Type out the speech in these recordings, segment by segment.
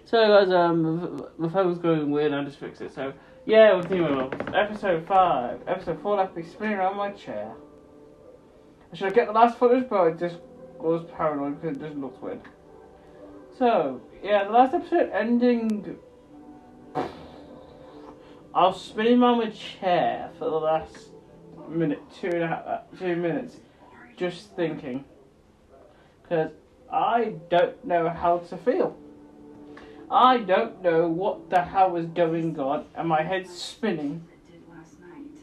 So guys, the phone was going weird. I just fixed it. So yeah, we'll see episode 5. Episode 4 left me spinning around my chair. I should get the last footage, but I just was paranoid because it just looks weird. So yeah, the last episode ending. I was spinning around my chair for the last minute, 2 minutes, just thinking, because I don't know how to feel. I don't know what the hell is going on, and my head's spinning. Last night.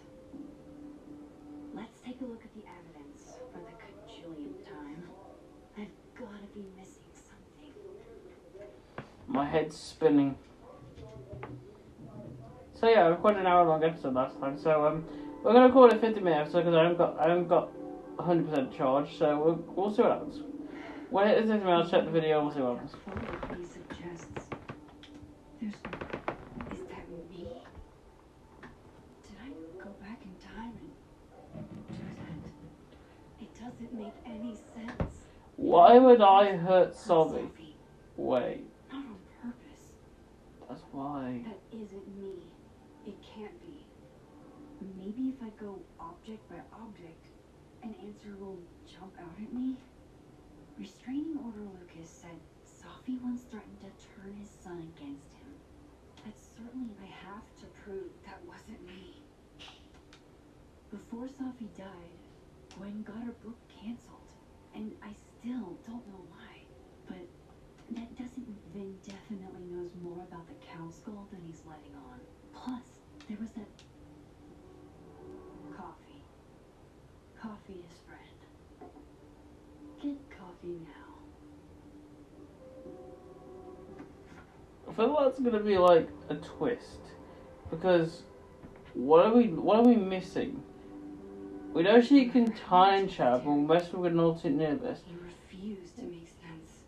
Let's take a look at the evidence for the cajillionth time. I've gotta be missing something. My head's spinning. So yeah, I recorded an hour-long episode last time. So we're gonna record a 50-minute episode because I haven't got 100% charge. So we'll see what happens. When it is 50 minutes, I'll check the video and we'll see what happens. He suggests is that me? Did I go back in time and do that? It doesn't make any sense. Why would I hurt Sophie? Wait. Not on purpose. That's why. That isn't me. It can't be. Maybe if I go object by object, an answer will jump out at me. Restraining Order Lucas said Sophie once threatened to turn his son against him. But certainly I have to prove that wasn't me. Before Sophie died, Gwen got her book canceled, and I still don't know why. But Ned definitely knows more about the cow skull than he's letting on. Plus, there was that coffee. Coffee is friend. Get coffee now. I feel like it's gonna be like a twist, because what are we missing? We know she can time travel unless we're an alternate universe. You refuse to make sense.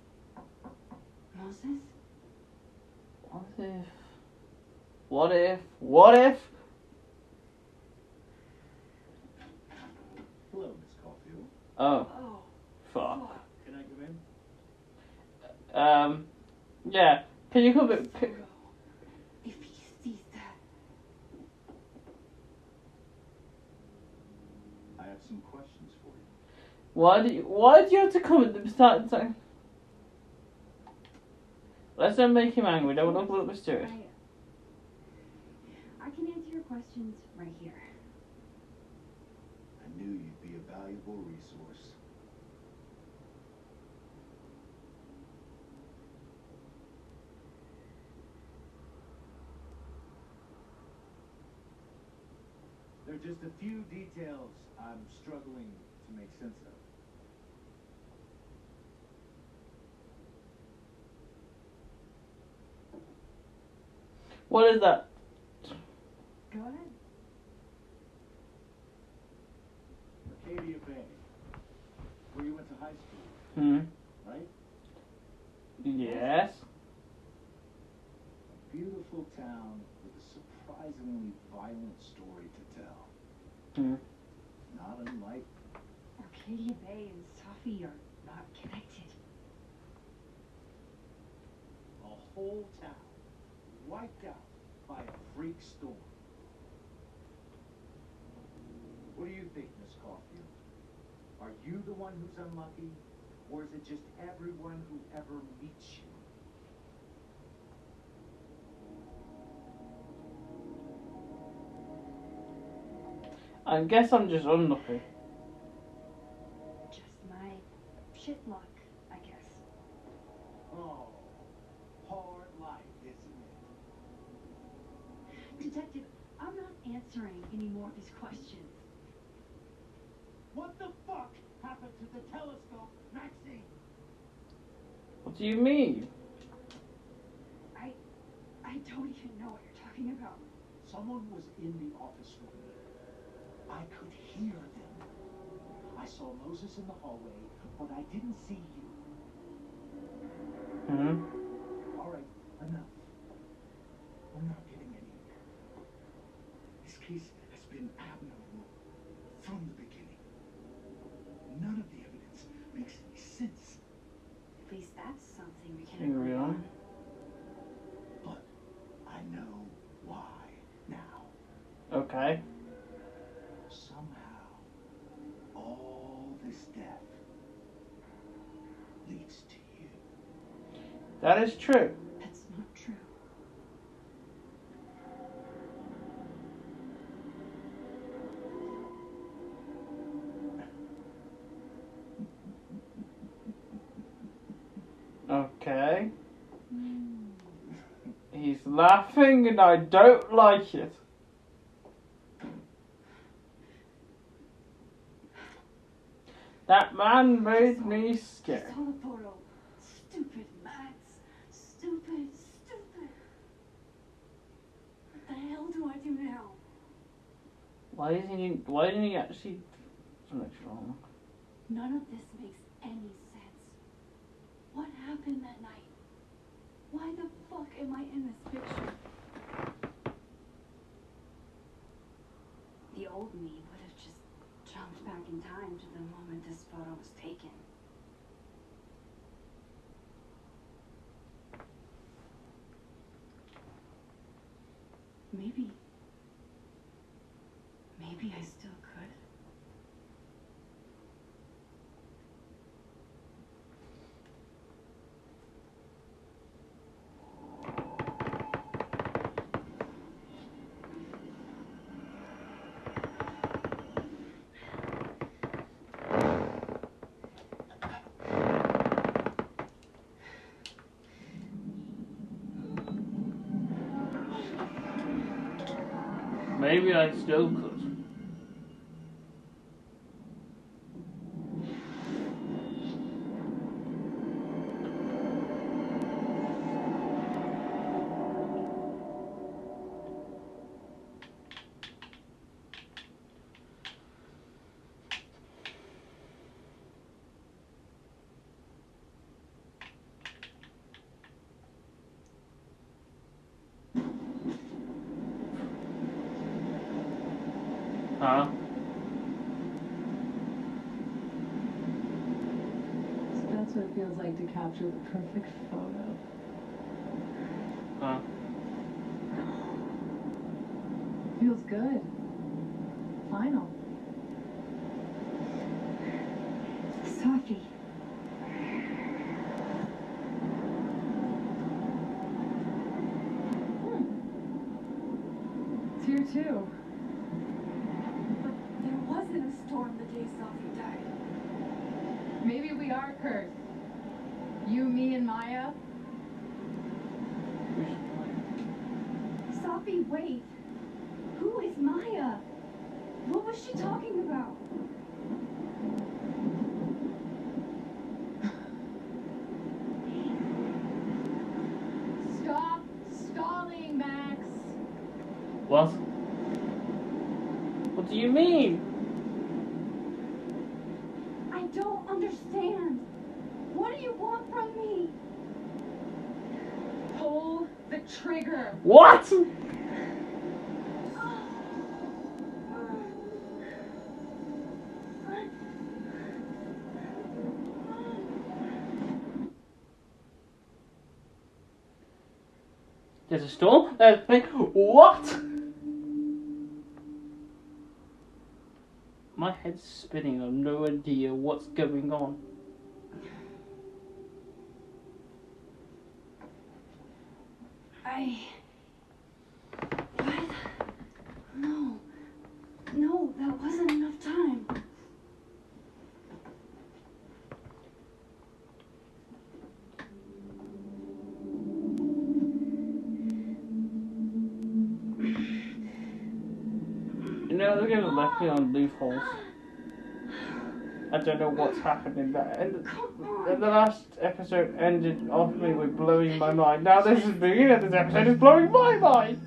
Moses? What if? Hello, Miss Caulfield. Oh, Oh, fuck. Can I come in? Yeah. Can you come in? If he sees that. I have some questions for you. Why do you have to come at the start and say? Let's not make him angry. Don't look mysterious. I can answer your questions right here. I knew you'd be a valuable resource. There are just a few details I'm struggling to make sense of. What is that? Go ahead. Arcadia Bay, where you went to high school, right? Yes. A beautiful town with a surprisingly violent story to tell. Not unlike Arcadia Bay and Sophie are not connected. a whole town wiped out by a freak storm. What do you think, Miss Caulfield? Are you the one who's unlucky, or is it just everyone who ever meets you? I guess I'm just unlucky. Just my shit luck, I guess. Oh, hard life, isn't it? Detective, I'm not answering any more of these questions. What the fuck happened to the telescope, Maxine? What do you mean? I don't even know what you're talking about. Someone was in the office with me. I could hear them. I saw Moses in the hallway, but I didn't see you. All right, enough. We're not getting anywhere. This case has been abnormal from the beginning. None of the evidence makes any sense. At least that's something we can Here we agree are. on. That is true. That's not true. Okay. He's laughing and I don't like it. That man made me I scared. saw the photo. Stupid Max. Stupid. What the hell do I do now? Why didn't he actually something's wrong? None of this makes any sense. What happened that night? Why the fuck am I in this picture? The old me would have just jumped back in time to the moment this photo was taken. Maybe I still could. Maybe I still could. Huh? So that's what it feels like to capture the perfect photo. Huh? Feels good. Final. Sophie. It's here too. But there wasn't a storm the day Sophie died. Maybe we are cursed. You, me, and Maya. Sophie, wait. Who is Maya? What was she talking about? Stop stalling, Max. What? What do you mean? I don't understand. What do you want from me? Pull the trigger. What? There's a storm? What? My head's spinning. I have no idea what's going on. What? No, that wasn't enough time. You know, they're going to left me on loopholes. I don't know what's happening there. And the last episode ended off me with blowing my mind. Now this is the beginning of this episode is blowing my mind.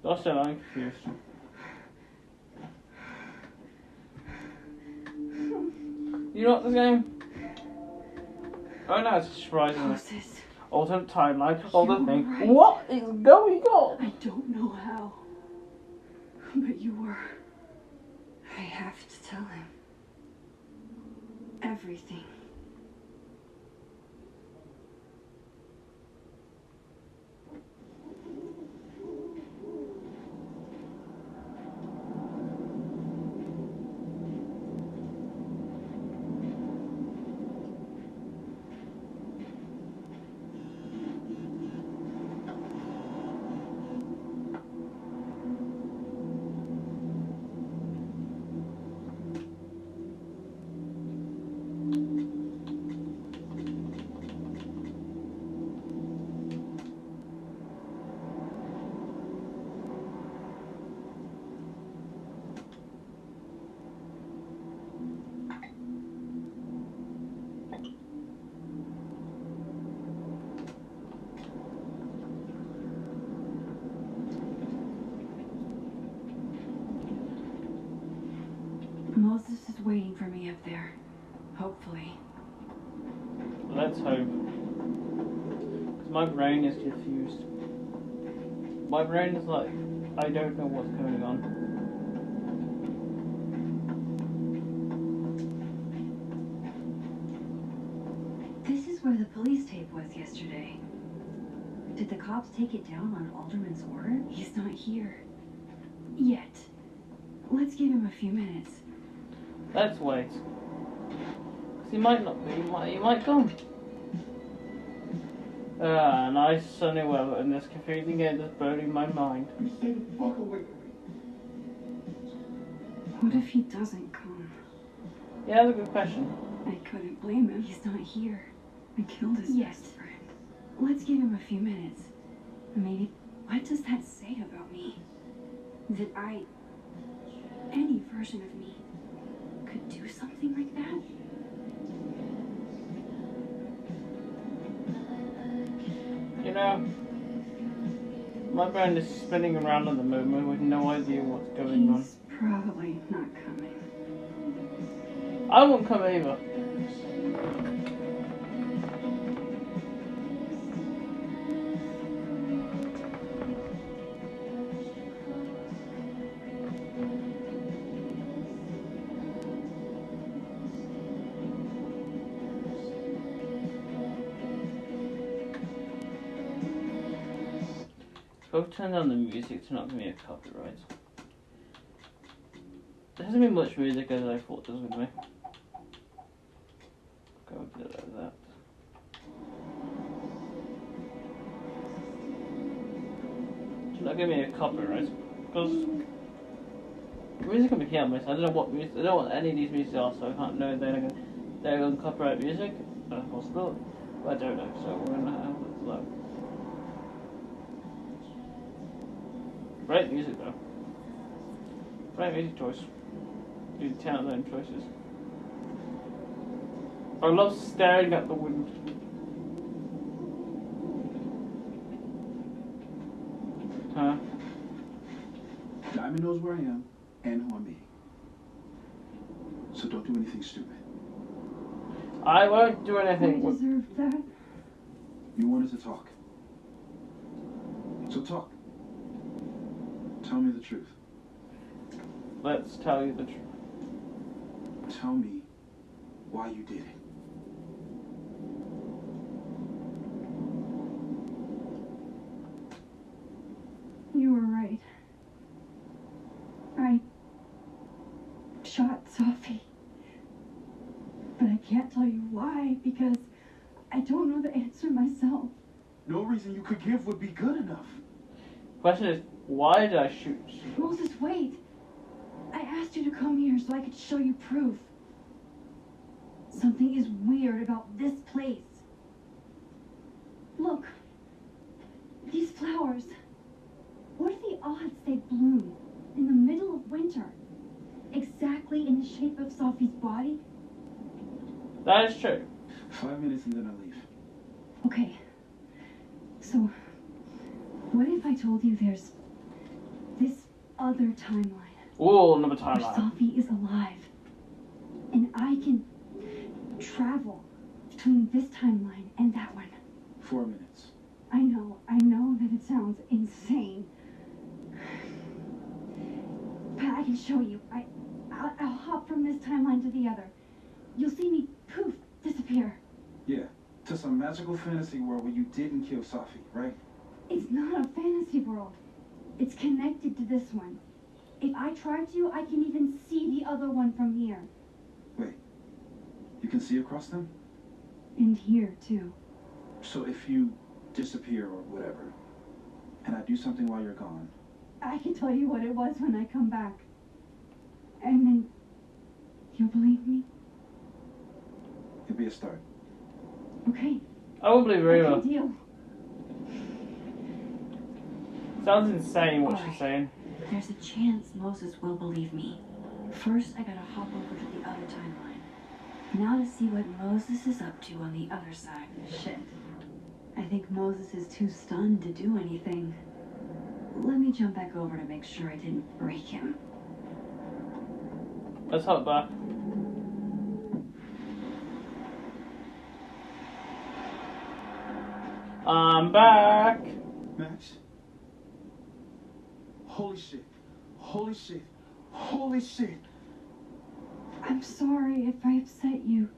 Lost and I'm confused. You know what this game? Oh no, it's surprising. Moses, Alternate timeline, all the You thing. were right. What is going on? I don't know how, but you were. I have to tell him everything. waiting for me up there. Hopefully. Let's hope. Because my brain is confused. My brain is like, I don't know what's going on. This is where the police tape was yesterday. Did the cops take it down on Alderman's order? He's not here. Yet. Let's give him a few minutes. Let's wait. Because he might not be, he might come. Nice sunny weather and this confusing game is burning my mind. You stay the fuck away from me. What if he doesn't come? Yeah, that's a good question. I couldn't blame him. He's not here. I killed his best friend. Let's give him a few minutes. Maybe. What does that say about me? That any version of me, could do something like that? You know, my brain is spinning around at the moment with no idea what's going on. He's probably not coming. I won't come either. Go turn down the music to not give me a copyright. There hasn't been much music as I thought there was going to be. Go do it like that. Should not give me a copyright because music can be hit or miss. I don't know what music. I don't know what any of these music are, so I can't know if they're going to copyright music. Possibility. But I don't know, so we're gonna have it low. Great music though. Great music choice. Do 10 out of 10 choices. I love staring at the wind. Huh? Diamond knows where I am and who I'm being. So don't do anything stupid. I won't do anything. I deserve that. You wanted to talk. So talk. Tell me the truth. Let's tell you the truth. Tell me why you did it. You were right. I shot Sophie. But I can't tell you why, because I don't know the answer myself. No reason you could give would be good enough. Question is, why did I shoot? Moses, wait. I asked you to come here so I could show you proof. Something is weird about this place. Look. These flowers. What are the odds they bloom in the middle of winter? Exactly in the shape of Sophie's body? That is true. 5 minutes and then I leave. Okay. So, what if I told you there's this other timeline? Ooh, another Where timeline. Sophie is alive. And I can travel between this timeline and that one. 4 minutes. I know that it sounds insane. But I can show you. I'll hop from this timeline to the other. You'll see me, poof, disappear. Yeah, to some magical fantasy world where you didn't kill Sophie, right? It's not a fantasy world. It's connected to this one. If I try to, I can even see the other one from here. Wait, you can see across them? And here, too. So if you disappear or whatever, and I do something while you're gone, I can tell you what it was when I come back. And then you'll believe me? it'd be a start. Okay. I won't believe her Okay, either. deal. Sounds insane what she's Alright. saying. There's a chance Moses will believe me. First, I gotta hop over to the other timeline. Now to see what Moses is up to on the other side. Shit. I think Moses is too stunned to do anything. Let me jump back over to make sure I didn't break him. Let's hop back. I'm back. Max? Holy shit. Holy shit. Holy shit. I'm sorry if I upset you.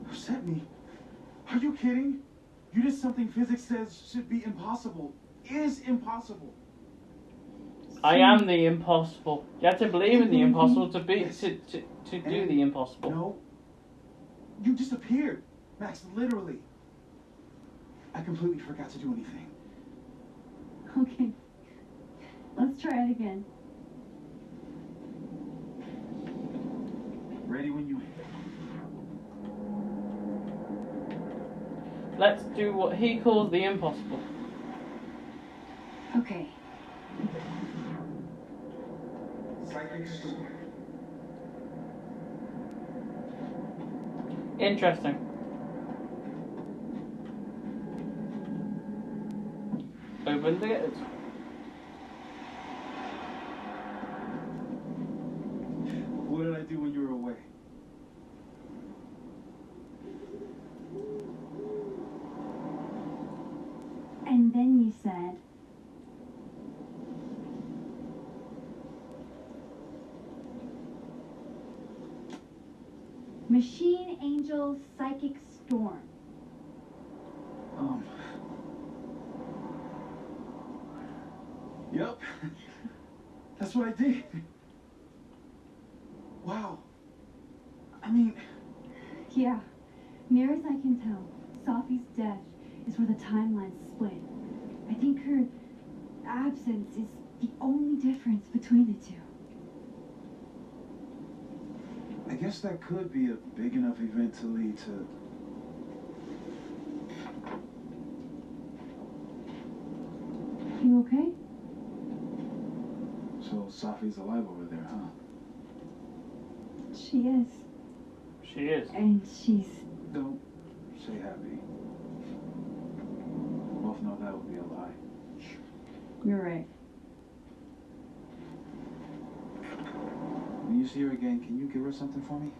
Upset me? Are you kidding? You did something physics says should be impossible. Is impossible. I am the impossible. You have to believe in the impossible to be Yes. to do the impossible. No. You disappeared. Max, literally. I completely forgot to do anything. Okay. Let's try it again. Ready when you Let's do what he calls the impossible. Okay. Psychic storm. Interesting. Open the gates. What did I do when you were away? And then you said, Machine Angel Psychic Storm. Yep. That's what I did. Wow. I mean, Yeah. Near as I can tell, Sophie's death is where the timelines split. I think her absence is the only difference between the two. I guess that could be a big enough event to lead to. You okay? So Sophie's alive over there, huh? She is. She is. And she's... Don't say happy. We both know that would be a lie. You're right. When you see her again, can you give her something for me?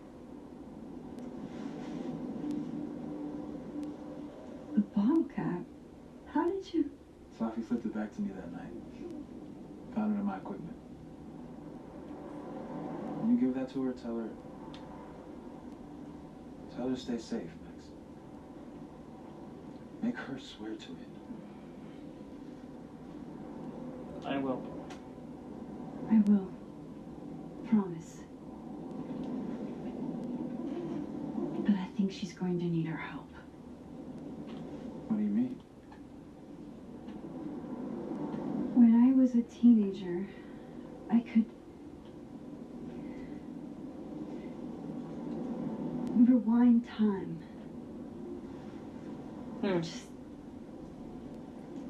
A bomb cap? How did you... Sophie flipped it back to me that night. Found it in my equipment. When you give that to her, tell her to stay safe, Max. Make her swear to it. I will. I will. Promise. But I think she's going to need our help. What do you mean? When I was a teenager, I could rewind time. Just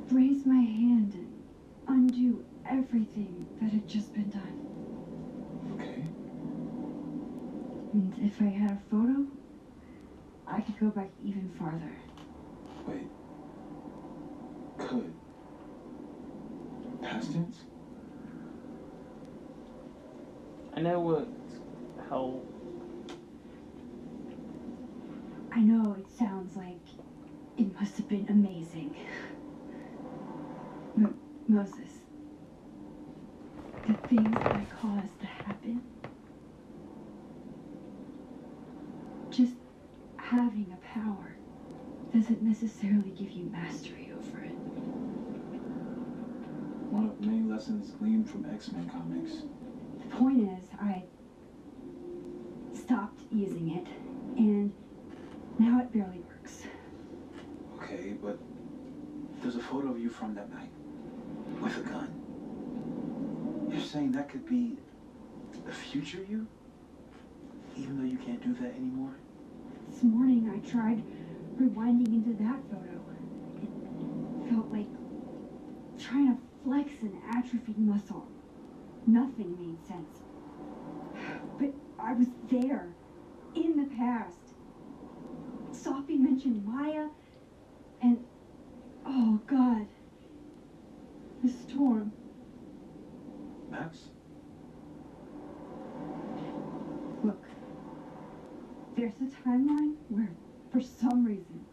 raise my hand and undo everything that had just been done. Okay. And if I had a photo, I could go back even farther. Wait. Could. Past tense? I know how. I know it sounds like it must have been amazing. But Moses, the things that I caused to happen, just having a power doesn't necessarily give you mastery over it. One of many lessons gleaned from X-Men comics. The point is, I stopped using it, and now it barely works. Okay, but there's a photo of you from that night with a gun. You're saying that could be the future you? Even though you can't do that anymore? This morning I tried rewinding into that photo. It felt like trying to flex an atrophied muscle. Nothing made sense. But I was there, in the past. Sophie mentioned Maya, and oh God, the storm. Max? Look, there's a timeline where, for some reason,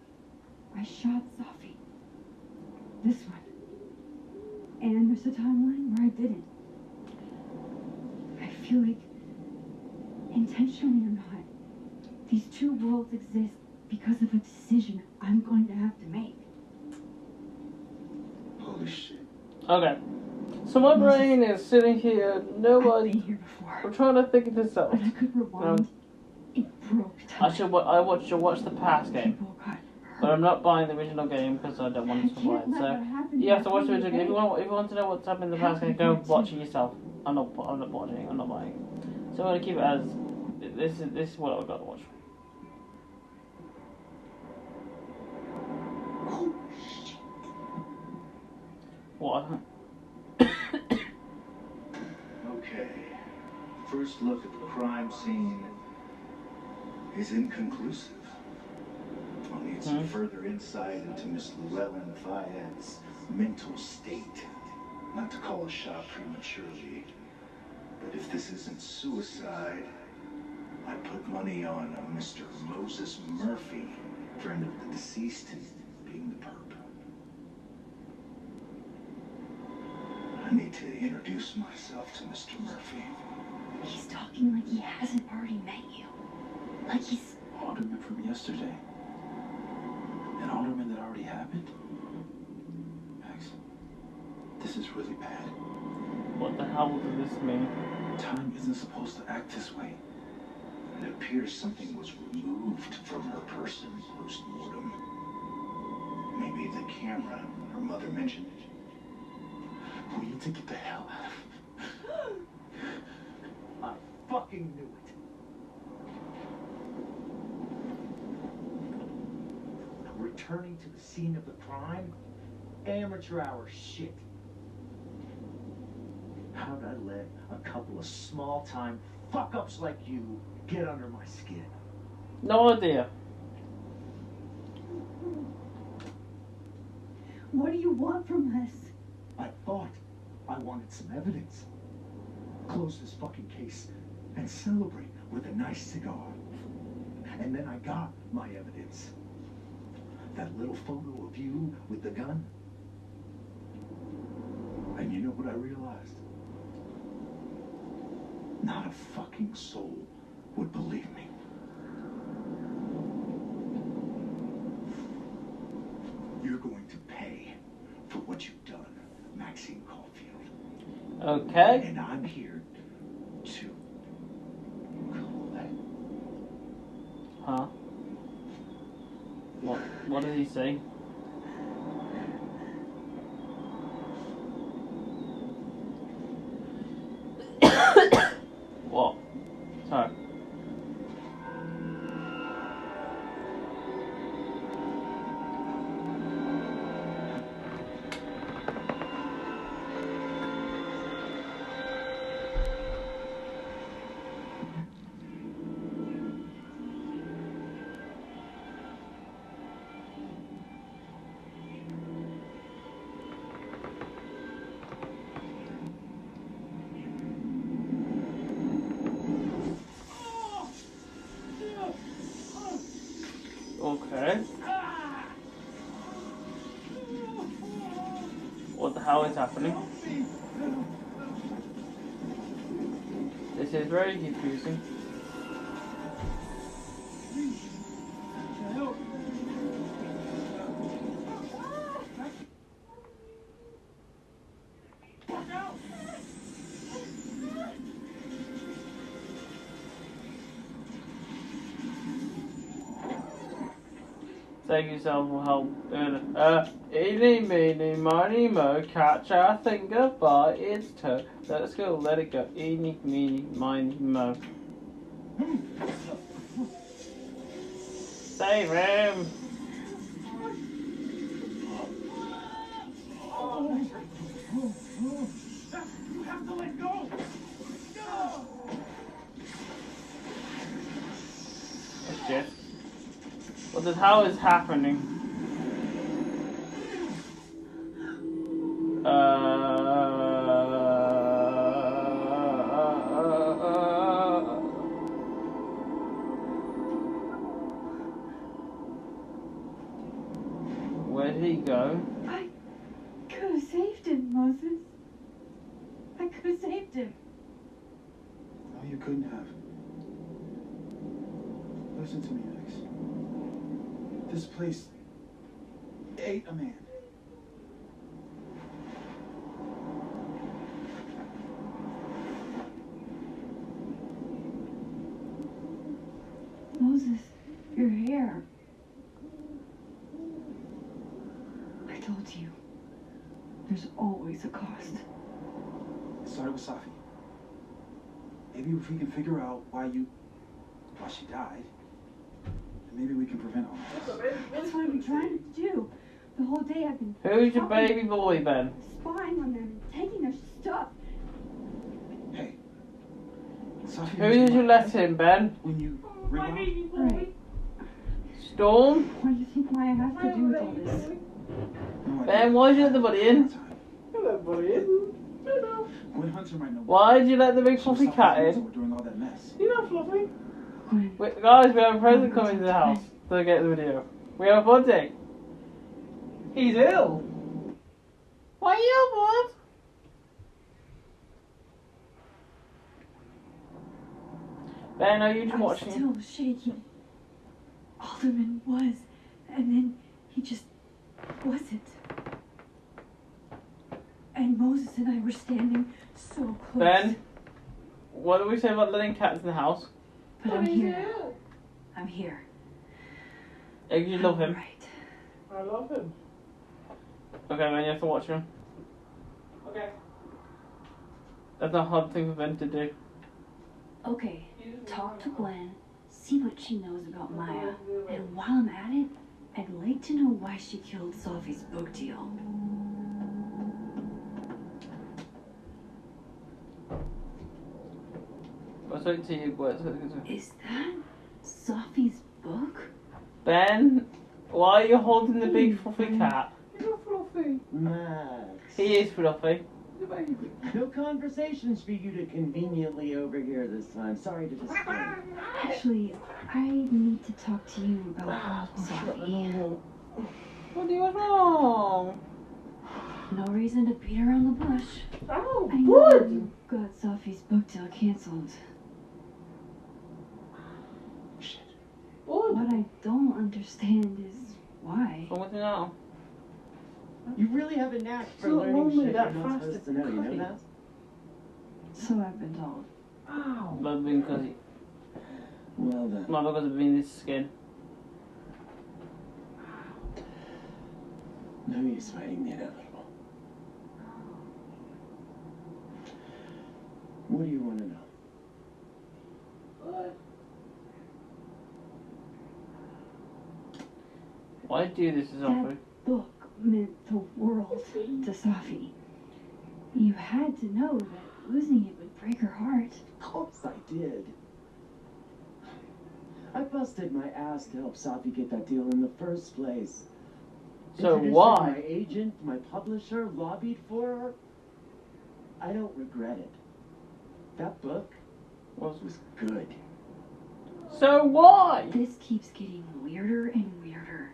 I shot Sophie. this one. And there's a timeline where I didn't. I feel like, intentionally or not, these two worlds exist because of a decision I'm going to have to make. Holy shit. Okay. So my brain is sitting here, I've been nobody. here before. I'm trying to think this out. But I could rewind. It broke time. I should watch the past game, People got but hurt. I'm not buying the original game because I don't want to spoil it. So you have to watch the original game. If you want to know what's happened in the past game, go watch it yourself. I'm not watching it. I'm not buying it. So I'm gonna keep it as this is what I've got to watch. Oh, shit. What? Okay. First look at the crime scene is inconclusive. I'll need some further insight into Miss Llewellyn Fayette's mental state. Not to call a shot prematurely, but if this isn't suicide, I put money on a Mr. Moses Murphy, friend of the deceased, being the perp. I need to introduce myself to Mr. Murphy. He's talking like he hasn't already met you. Like he's... Alderman from yesterday. An alderman that already happened? Max, this is really bad. What the hell does this mean? Time isn't supposed to act this way. It appears something was removed from her person post-mortem. Maybe the camera her mother mentioned. We need to get the hell out of I fucking knew it. Returning to the scene of the crime? Amateur hour shit. How'd I let a couple of small-time fuck-ups like you get under my skin? No idea. What do you want from us? I thought I wanted some evidence. Close this fucking case and celebrate with a nice cigar. And then I got my evidence. That little photo of you with the gun. And you know what I realized? Not a fucking soul would believe me. You're going to pay for what you've done, Maxine Caulfield. Okay. And I'm here to collect. Huh? What did he say? What? Sorry. Okay. What the hell is happening? This is very confusing. Save yourself for help. Eeny, meeny, miny, mo, catch our finger by its toe. Let's go, let it go. Eeny, meeny, miny, mo. Save him! You have to let go! No! Oh shit. What the hell is happening? Where'd he go? him, Moses. I could have saved him. No, you couldn't have. Listen to me, Max. This place ate a man. Moses, your hair. I told you. There's always a cost. It started with Safi. Maybe if we can figure out why she died, then maybe we can prevent all this. That's what I've been trying to do. The whole day I've been Who's your baby boy, Ben? spying on them, taking their stuff. Hey, Safi. Who did you let in, Ben? When you realized? Right. Storm? What do you think Maya has to do with all this? No, Ben, why did you let the buddy in? Hello, buddy. Gwen Hunter might know. Why did you let the big She was fluffy cat helping us in? during all that mess. You know, Fluffy. Gwen, Wait, guys, we have a present coming to the house to get the video. We have a buddy. He's ill. Why are you ill, bud? Ben, are you just I'm watching? still shaking. Alderman was, and then he just wasn't. And Moses and I were standing so close. Ben, what do we say about letting cats in the house? But I'm here now. I'm here. You love him. Right. I love him. Okay, man, you have to watch him. Okay. That's a hard thing for Ben to do. Okay. Talk to Gwen. See what she knows about Maya. And while I'm at it, I'd like to know why she killed Sophie's book deal. I'll talk to you, but Is that Sophie's book? Ben, why are you holding the big fluffy cat? You're Fluffy. Max. He is fluffy. The baby. No conversations for you to conveniently overhear this time. Sorry to disturb. Actually, I need to talk to you about Sophie. What do you want wrong? No reason to beat around the bush. Oh, I know good. you got Sophie's book deal canceled. Shit. Good. What I don't understand is why. So what do you know? You really have a knack for It's not learning normally shit that you're not fast supposed at to know. You know cutting. that? So I've been told. Ow. But because Well then. not because of being his skin. No use fighting the inevitable. What do you want to know? What? Why do this is awkward? Book meant the world to Sophie. You had to know that losing it would break her heart. Of course I did. I busted my ass to help Safi get that deal in the first place. So Introduced her to why? My agent, my publisher, lobbied for her. I don't regret it. That book was good. So why? This keeps getting weirder and weirder.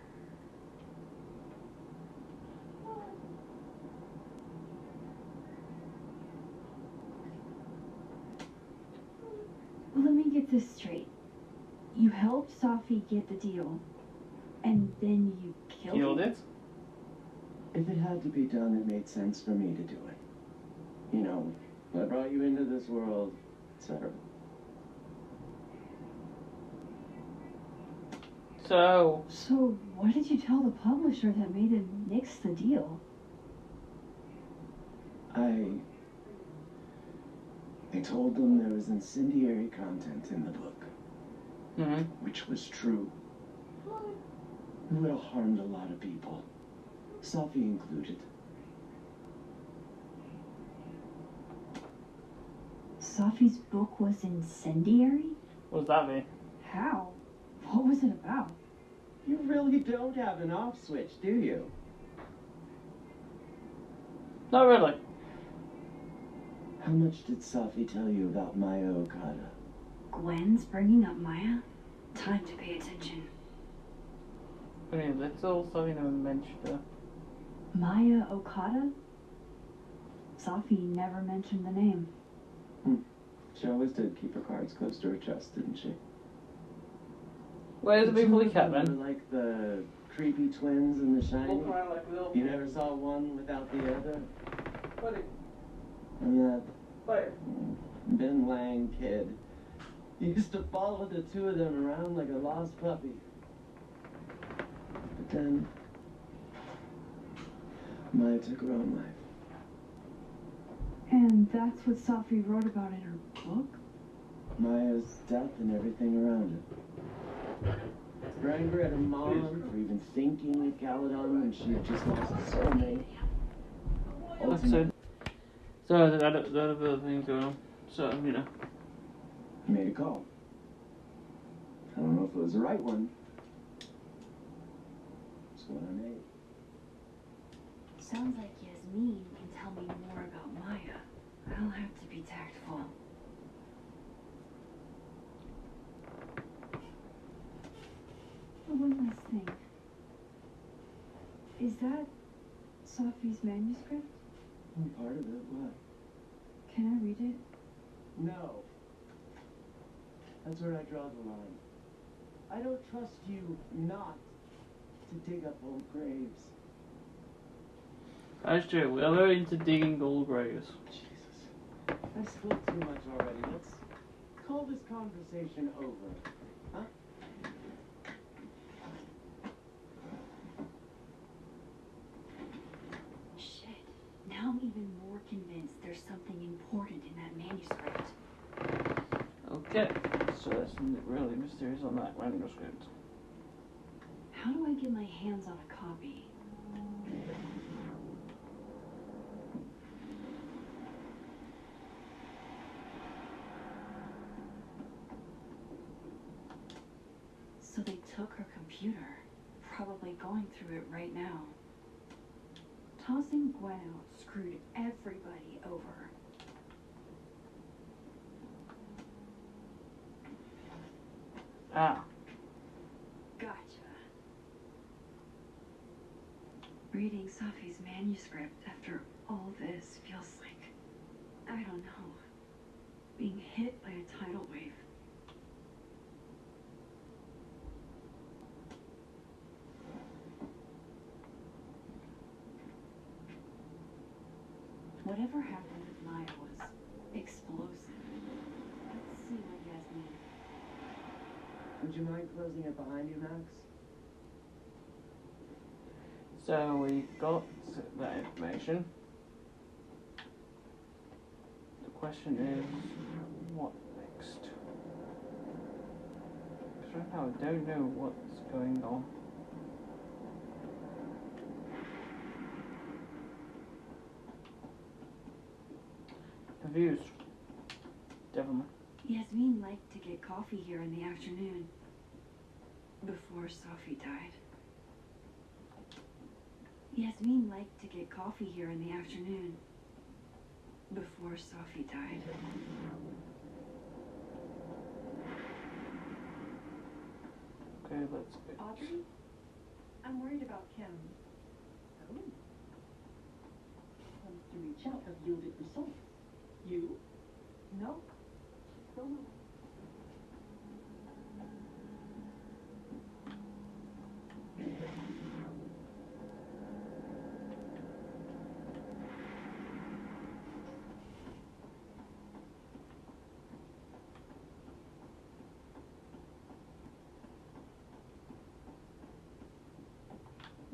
Let me get this straight. You helped Sophie get the deal, and then you Killed it? If it had to be done, it made sense for me to do it. You know, I brought you into this world, etc. So, So, what did you tell the publisher that made him nix the deal? I told them there was incendiary content in the book, hmm which was true. It would have harmed a lot of people, Safi included. Sophie's book was incendiary? what does that mean? How? What was it about? You really don't have an off switch, do you? Not really. How much did Safi tell you about Maya Okada? Gwen's bringing up Maya? Time to pay attention. I mean, little, so you never mentioned her. Maya Okada? Safi never mentioned the name. She always did keep her cards close to her chest, didn't she? Where's the people he kept, Were man? like the creepy twins in The Shining. Walk around like little. You never saw one without the other? Buddy, And that buddy. Ben Lang kid. He used to follow the two of them around like a lost puppy. But then Maya took her own life. And that's what Safi wrote about in her book? Maya's death and everything around it. Her anger at her mom for even thinking of Caledon when she had just lost a soulmate. That's it. So there's other things going on. So, you know. He made a call. I don't know if it was the right one. It's the one I made. Sounds like Yasmin can tell me more about Maya. I'll have to be tactful. Oh, one last thing. Is that Safi's manuscript? Part of it, what? Can I read it? No. That's where I draw the line. I don't trust you not to dig up old graves. That's true. We're very into digging old graves. Jesus. I've spoke too much already. Let's call this conversation over. Huh? Shit. Now I'm even more convinced there's something important in that manuscript. Okay. So there's something really mysterious on that manuscript. How do I get my hands on a copy? So they took her computer, probably going through it right now. Tossing Gwen out screwed everybody over. Ah. Gotcha. Reading Safi's manuscript after all this feels like, I don't know, being hit by a tidal wave. Whatever happened with Maya was explosive. Let's see what Yasmin. Would you mind closing it behind you, Max? So we got that information. The question is, what next? Because right now I don't know what's going on. Confused. Definitely. Yasmin liked to get coffee here in the afternoon. Before Safi died. Yasmin liked to get coffee here in the afternoon. Before Safi died. Okay, let's go. Audrey? I'm worried about Kim. Oh. Plans to reach out have yielded results. You? No. Still no.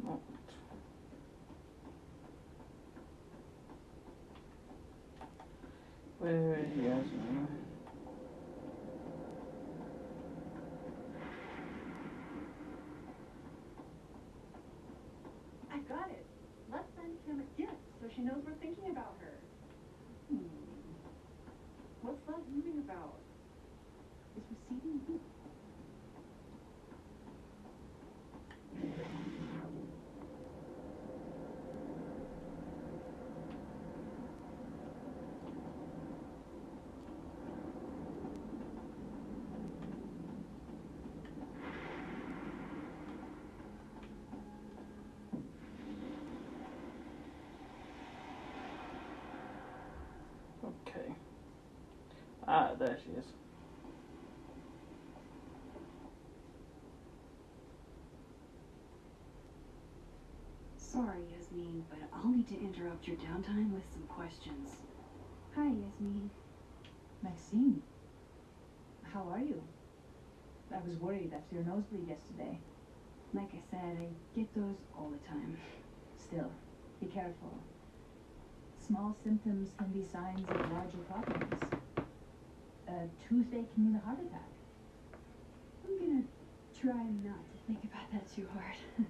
Not. Where is Yasmin? I got it. Let's send Kim a gift so she knows we're thinking about her. What's that moving about? Is receiving you? Ah, there she is. Sorry, Yasmin, but I'll need to interrupt your downtime with some questions. Hi, Yasmin. Maxine, how are you? I was worried after your nosebleed yesterday. Like I said, I get those all the time. Still, be careful. Small symptoms can be signs of larger problems. A toothache can mean a heart attack. I'm gonna try not to think about that too hard.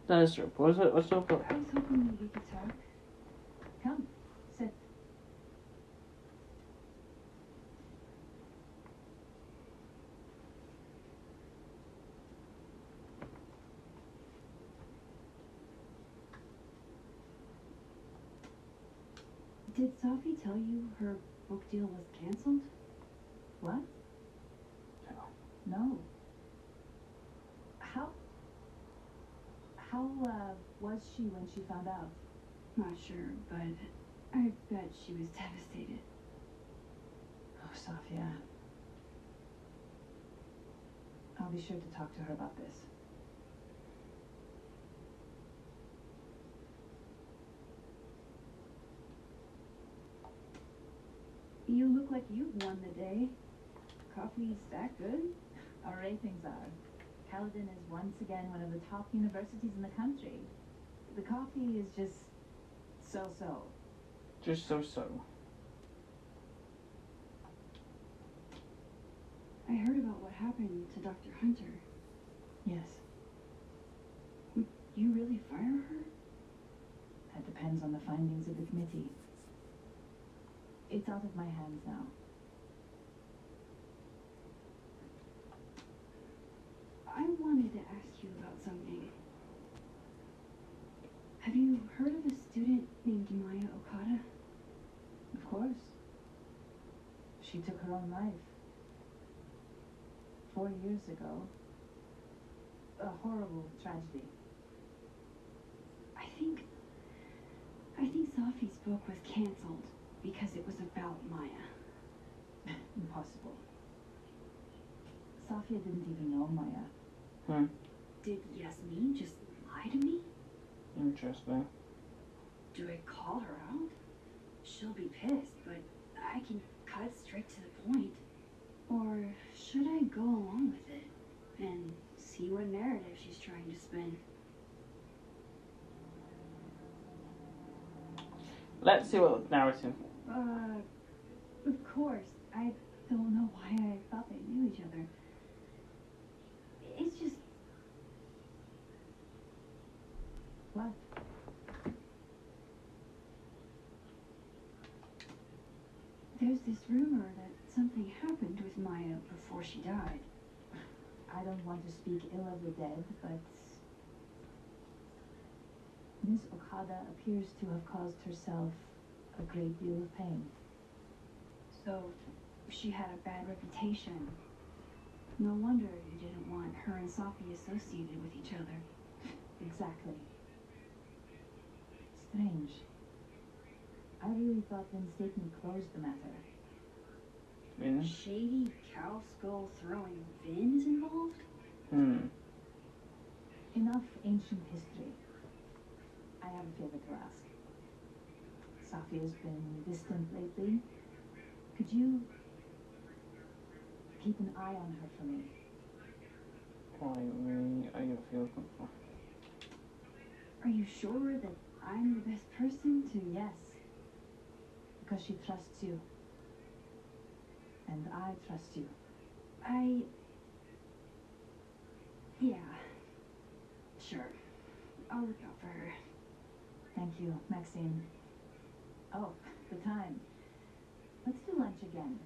That is true. What's your point? I was hoping that we could talk. Come, sit. Did Sophie tell you her book deal was canceled? What? No. How was she when she found out? Not sure, but I bet she was devastated. Oh, Sophia. I'll be sure to talk to her about this. You look like you've won the day. Coffee's that good? Our ratings are. Caledon is once again one of the top universities in the country. The coffee is just so-so. Just so. I heard about what happened to Dr. Hunter. Yes, Would you really fire her? that depends on the findings of the committee. It's out of my hands now. I wanted to ask you about something. Have you heard of a student named Maya Okada? Of course. She took her own life. 4 years ago. A horrible tragedy. I think Sophie's book was canceled because it was about Maya. Impossible. Sophia didn't even know Maya. Did Yasmin just lie to me? Interesting. Do I call her out? She'll be pissed, but I can cut straight to the point. Or should I go along with it and see what narrative she's trying to spin? Let's see what narrative. Of course. I don't know why I thought they knew each other. It's just... What? There's this rumor that something happened with Maya before she died. I don't want to speak ill of the dead, but Miss Okada appears to have caused herself a great deal of pain. So, she had a bad reputation. No wonder you didn't want her and Sophie associated with each other. Exactly. Strange. I really thought Vin's statement closed the matter. Vin? Shady cow skull throwing Vin is involved? Enough ancient history. I have a favor to ask. Sophia's been distant lately. Could you keep an eye on her for me? Why me? I don't feel comfortable. Are you sure that I'm the best person to... Yes. Because she trusts you. And I trust you. Yeah. Sure. I'll look out for her. Thank you, Maxine. Oh, the time. Let's do lunch again.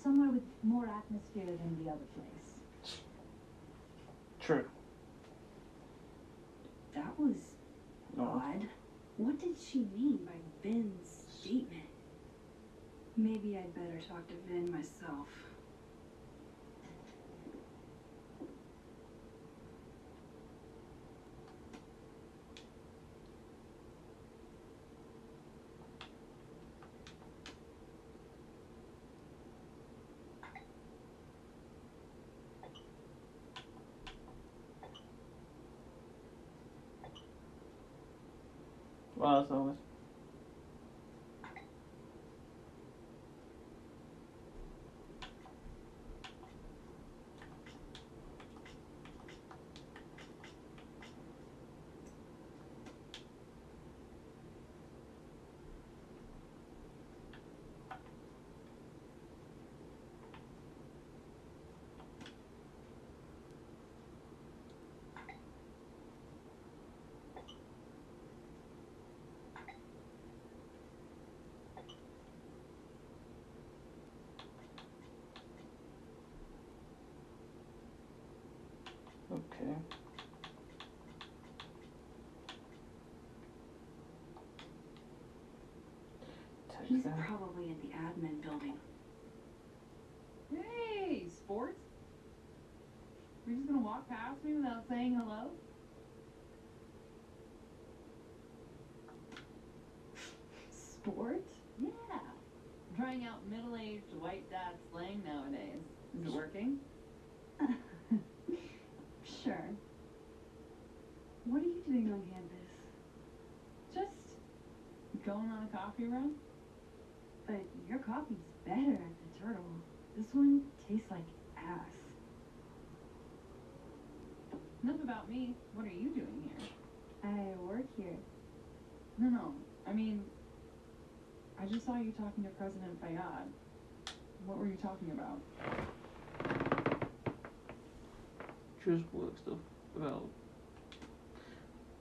Somewhere with more atmosphere than the other place. True. That was No. odd. What did she mean by Vin's statement? Maybe I'd better talk to Vin myself. Well, as always. Okay. He's probably in the admin building. Hey, sports? You're just gonna walk past me without saying hello? Sport? Yeah. I'm trying out middle-aged white dad slang nowadays. Is it working? Sure. What are you doing on campus? Just going on a coffee run? But your coffee's better at the Turtle. This one tastes like ass. Enough about me. What are you doing here? I work here. No. I mean, I just saw you talking to President Fayyad. What were you talking about? Just work stuff. Well,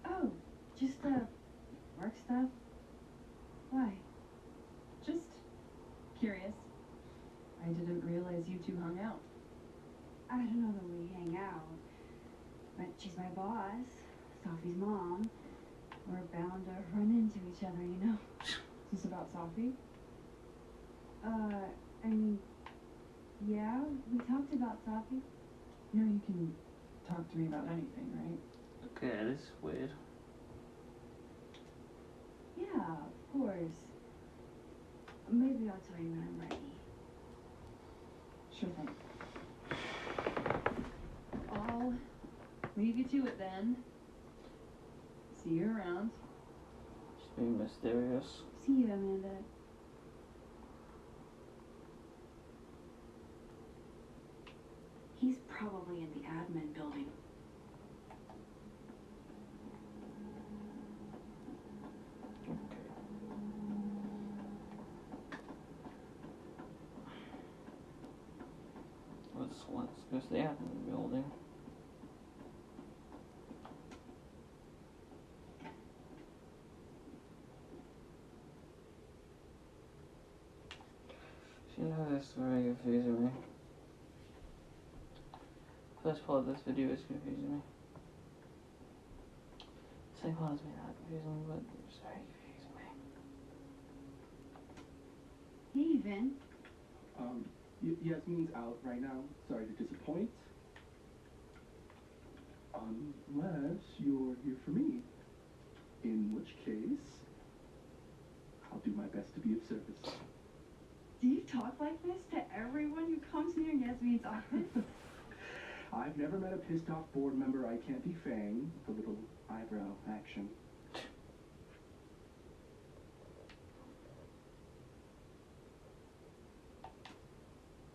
Oh, just work stuff? Why? Just curious. I didn't realize you two hung out. I don't know that we hang out, but she's my boss, Sophie's mom. We're bound to run into each other, you know? Is this about Sophie? I mean, yeah, we talked about Sophie. You know you can talk to me about anything, right? okay, this is weird. Yeah, of course. Maybe I'll tell you when I'm ready. Sure thing. I'll leave you to it then. See you around. Just being mysterious. See you, Amanda. He's probably in the admin building. Okay. Let's go to the admin building. You know, this is very confusing me. First part of this video is confusing me. Second part is not confusing, but it's very confusing me. Hey, Vin. Yasmin's out right now. Sorry to disappoint. Unless you're here for me. In which case, I'll do my best to be of service. Do you talk like this to everyone who comes near Yasmin's office? I've never met a pissed off board member I can't defang with a little eyebrow action.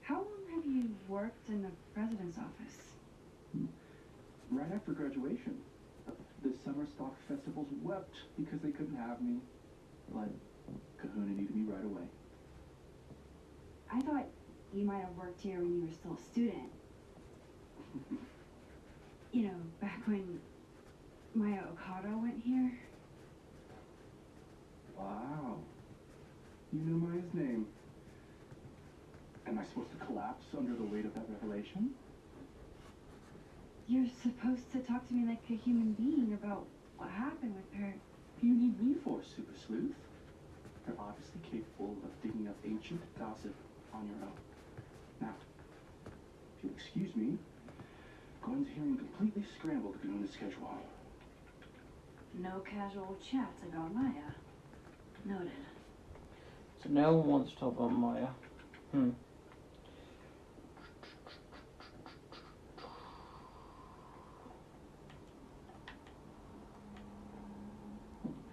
How long have you worked in the president's office? Right after graduation. The summer stock festivals wept because they couldn't have me. But Kahuna needed me right away. I thought you might have worked here when you were still a student. You know, back when Maya Okada went here. Wow. You know Maya's name. Am I supposed to collapse under the weight of that revelation? You're supposed to talk to me like a human being about what happened with her. You need me for, Super Sleuth. You're obviously capable of digging up ancient gossip on your own. Now, if you'll excuse me, Gwen's hearing completely scrambled Kahuna's schedule. No casual chats about Maya. Noted. So no one wants to talk about Maya.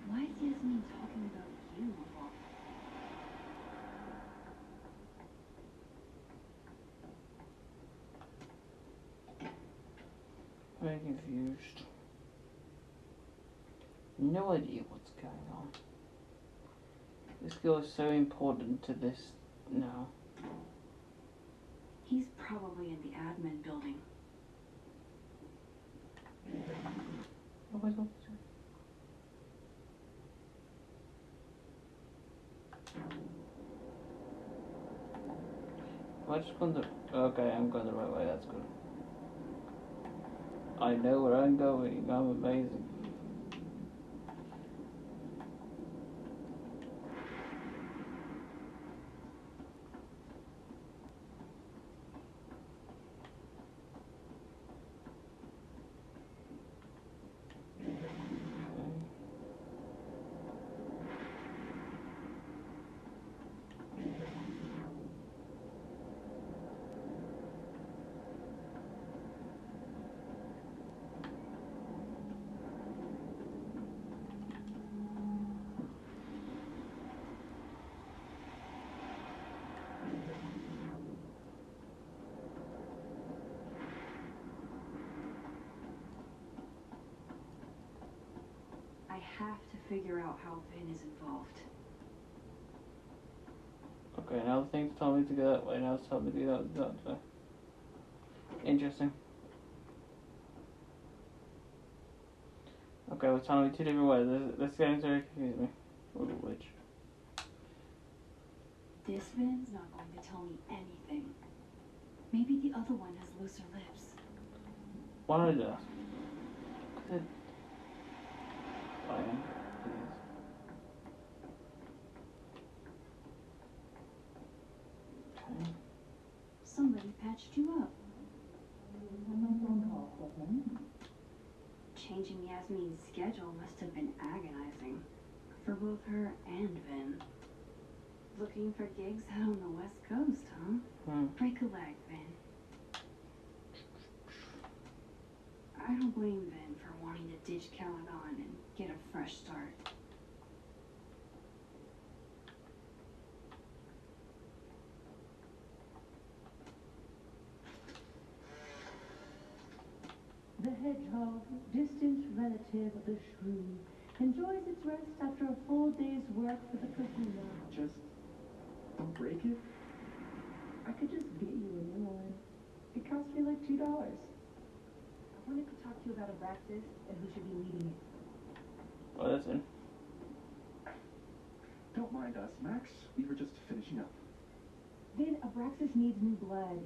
Why is Yasmin very confused. No idea what's going on. This girl is so important to this now. He's probably in the admin building. Oh my god. Am I just going the... Okay, I'm going the right way, that's good. I know where I'm going, I'm amazing. I have to figure out how Vin is involved. Okay, now the thing's telling me to go that way, now it's telling me to go that way. Interesting. Okay, it's telling me two different ways. This game's very confusing me. Which? This Vin's not going to tell me anything. Maybe the other one has looser lips. Why don't I do that? Good. Fine, please. Okay. Somebody patched you up. Changing Yasmin's schedule must have been agonizing for both her and Vin. Looking for gigs out on the West Coast, huh? Break a leg, Vin. I don't blame Vin for wanting to ditch Caledon and get a fresh start. The hedgehog, distant relative of the shrew, enjoys its rest after a full day's work for the kahuna. Just don't break it. I could just get you a new one. It cost me like $2. I wanted to talk to you about Abraxas and who should be leading it. Oh, that's in. Don't mind us, Max. We were just finishing up. Then Abraxas needs new blood.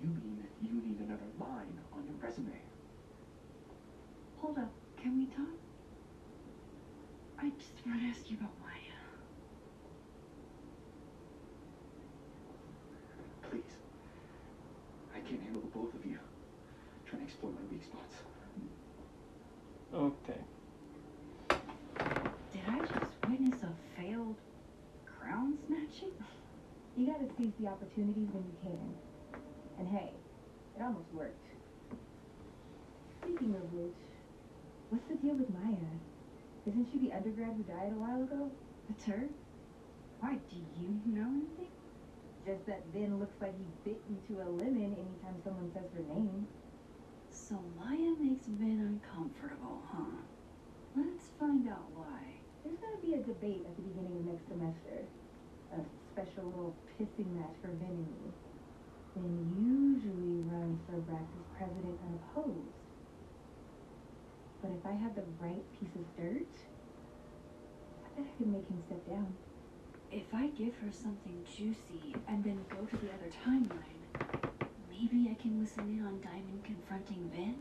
You mean you need another line on your resume? Hold up, can we talk? I just want to ask you about Maya. Please. I can't handle the both of you. Trying to explore my weak spots. Okay. Did I just witness a failed crown snatching? You gotta seize the opportunities when you can. And hey, it almost worked. Speaking of which, what's the deal with Maya? Isn't she the undergrad who died a while ago? It's her? Why, do you know anything? Just that Vin looks like he bit into a lemon anytime someone says her name. So Maya makes Vin uncomfortable, huh? Let's find out why. There's gonna be a debate at the beginning of next semester. A special little pissing match for Vin and me. Vin usually runs for Abraxas president unopposed. But if I had the right piece of dirt, I bet I could make him step down. If I give her something juicy and then go to the other timeline, maybe I can listen in on Diamond confronting Vin?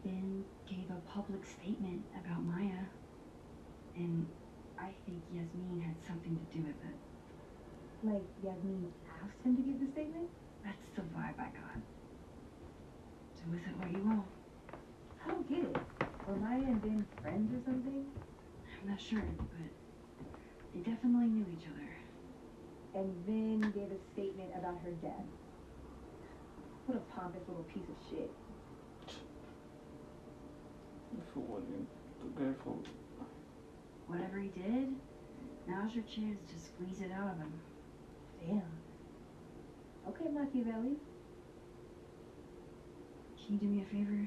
Vin gave a public statement about Maya, and I think Yasmin had something to do with it. Like Yasmin asked him to give the statement? That's the vibe I got. Do with it what you will. I don't get it. Were Maya and Vin friends or something? I'm not sure, but they definitely knew each other. And Vin gave a statement about her death. What a pompous little piece of shit. For what you go for. Whatever he did, now's your chance to squeeze it out of him. Damn. Okay, Machiavelli. Can you do me a favor?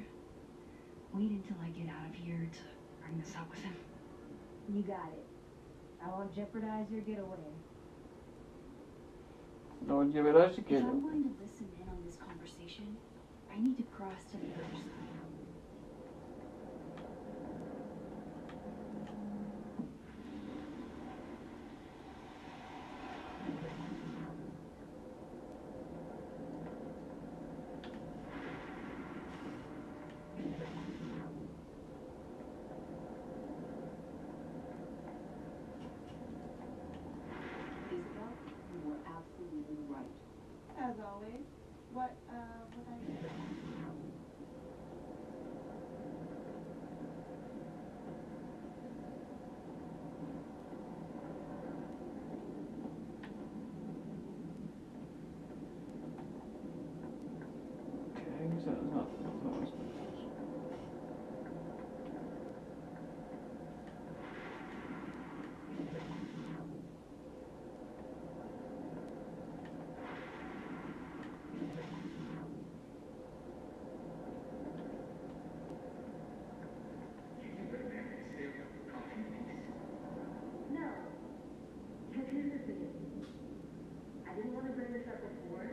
Wait until I get out of here to bring this up with him. You got it. I won't jeopardize your getaway. No one give it us If again. I'm going to listen in on this conversation, I need to cross to the other side. Isabel, you were absolutely right. As always. What I... Okay, so it's not what's supposed to. No. Because here's the thing. I didn't want to bring this up before,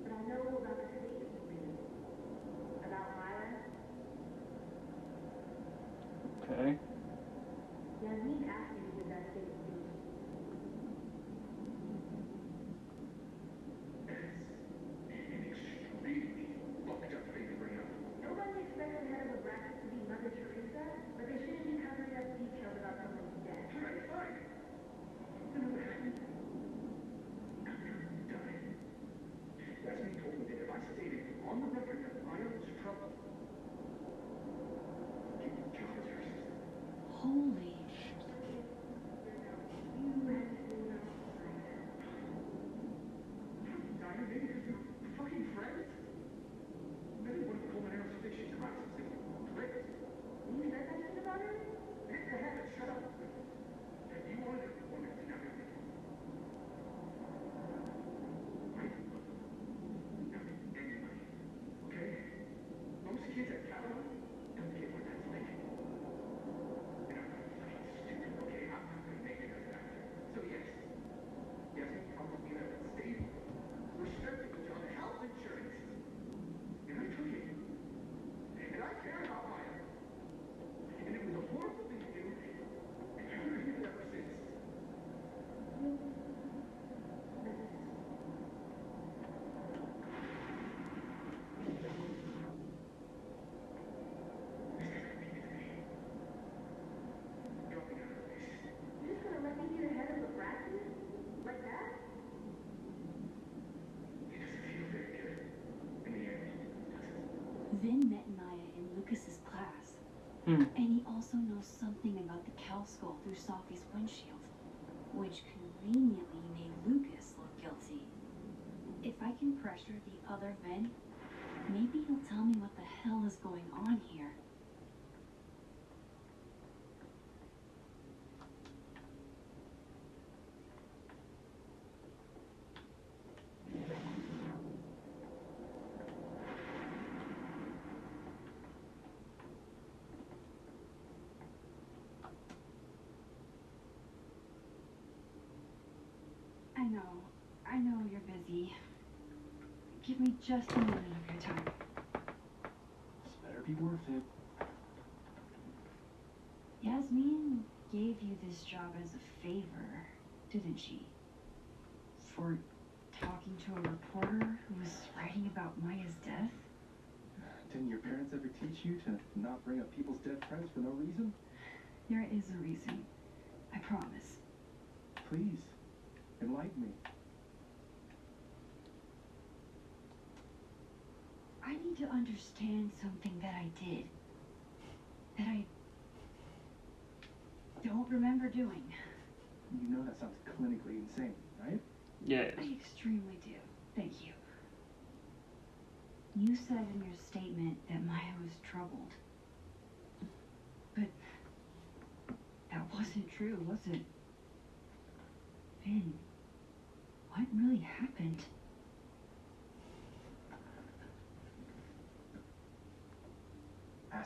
but I know about the statement you made. About Maya. Okay. Yasmin asked me to give that statement to you. Nobody expects the head of a bracket to be Mother Teresa, but they shouldn't be covering up details about someone's death. Yasmin told me that if I stated on the record that Maya was trouble, she would kill her sister. Holy Diane, maybe because we're fucking friends? Maybe one of the Colmenares think she's racist. Great. You said that shit about her? Shut up. If you wanted to woman to have it. Okay? Most kids at Caledon don't get what that's like. And I'm not fucking stupid, okay? I'm not gonna make it as an actor. So yes, Yasmin promised me that at state restricted me on health insurance. And I took it. And I care about Maya. And it was a horrible thing to do. And I haven't been ever since. You're just gonna let me be the head of the bracket? Like that? It doesn't feel very good. In the end, Vin met Maya in Lucas's class. Hmm. And he also knows something about the cow skull through Safi's windshield, which conveniently made Lucas look guilty. If I can pressure the other Vin, maybe he'll tell me what the hell is going on here. I know you're busy. Give me just a minute of your time. This better be worth it. Yasmin gave you this job as a favor, didn't she? For talking to a reporter who was writing about Maya's death? Didn't your parents ever teach you to not bring up people's dead friends for no reason? There is a reason. I promise. Please, enlighten me. I need to understand something that I did. That I don't remember doing. You know that sounds clinically insane, right? Yes. I extremely do. Thank you. You said in your statement that Maya was troubled. But that wasn't true, was it? Finn, what really happened?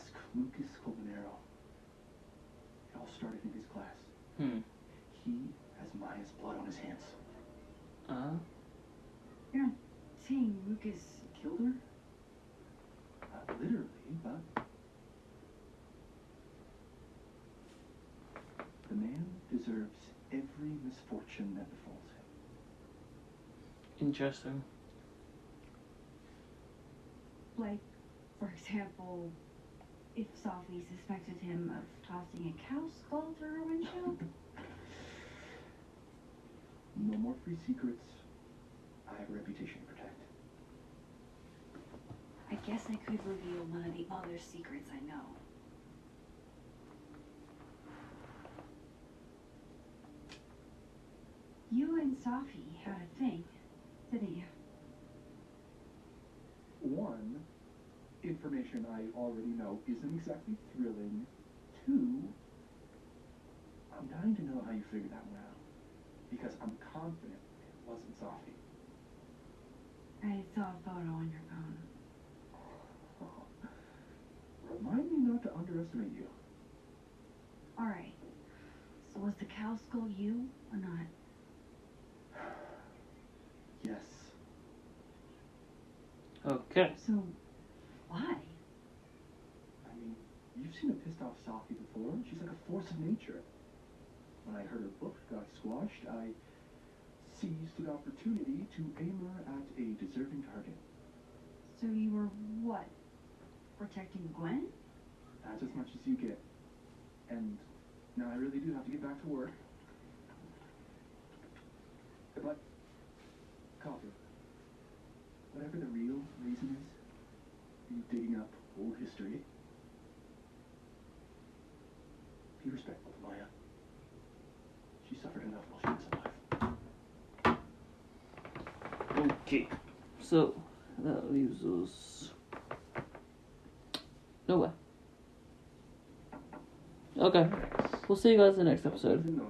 ask Lucas Colmenero. It all started in his class. He has Maya's blood on his hands. You're not saying Lucas Killed her? Not literally, but... The man deserves every misfortune that befalls him. Interesting. Like, for example, if Sophie suspected him of tossing a cow skull through her windshield? No more free secrets. I have a reputation to protect. I guess I could reveal one of the other secrets I know. You and Sophie had a thing, didn't you? One, information I already know isn't exactly thrilling. Two, I'm dying to know how you figured that one out. Because I'm confident it wasn't Sophie. I saw a photo on your phone. Remind me not to underestimate you. Alright. So was the cow skull you or not? Yes. Okay. So, why? I mean, you've seen a pissed off Sophie before. She's like a force of nature. When I heard her book got squashed, I seized the opportunity to aim her at a deserving target. So you were what? Protecting Gwen? That's as much as you get. And now I really do have to get back to work. But, Calder, whatever the real reason is for you digging up old history, be respectful to Maya. She suffered enough while she was alive. Okay. So, that leaves us nowhere. Okay. We'll see you guys in the next episode.